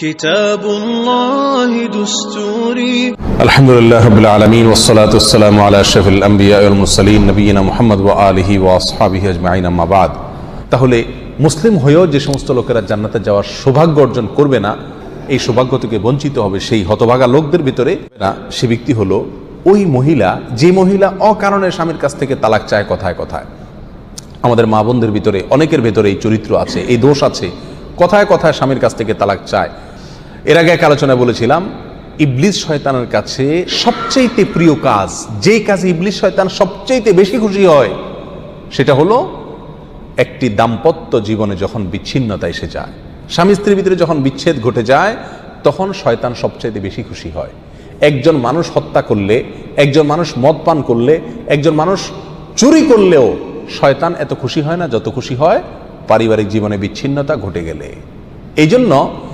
كتاب الله دستوري. الحمد لله رب العالمين والصلاة والسلام على أشرف الأنبياء والمرسلين نبينا মুহাম্মদ ওয়া আলিহি ওয়া আসহাবিহি আজমাইন আম্মা বাদ। তাহলে মুসলিম হয়েও যে সমস্ত লোকেরা জান্নাতে যাওয়ার সৌভাগ্য অর্জন করবে না, এই সৌভাগ্য থেকে বঞ্চিত হবে সেই হতভাগা লোকদের ভিতরে না, সে ব্যক্তি হলো ওই মহিলা, যে মহিলা অকারণে স্বামীর কাছ থেকে তালাক চায় কথায় কথায়। আমাদের মা বোনদের ভিতরে অনেকের ভেতরে এই চরিত্র আছে, এই দোষ আছে, কথায় কথায় স্বামীর কাছ থেকে তালাক চায়। এর আগে এক আলোচনায় বলেছিলাম, ইবলিস শয়তানের কাছে সবচেয়ে প্রিয় কাজ, যে কাজে ইবলিস শয়তান সবচেয়ে বেশি খুশি হয়, সেটা হলো একটি দাম্পত্য জীবনে যখন বিচ্ছিন্নতা এসে যায়, স্বামী স্ত্রীর ভিতরে যখন বিচ্ছেদ ঘটে যায়, তখন শয়তান সবচেয়ে বেশি খুশি হয়। একজন মানুষ হত্যা করলে, একজন মানুষ মদ পান করলে, একজন মানুষ চুরি করলেও শয়তান এত খুশি হয় না যত খুশি হয় পারিবারিক জীবনে বিচ্ছিন্নতা ঘটে গেলে। এই জন্য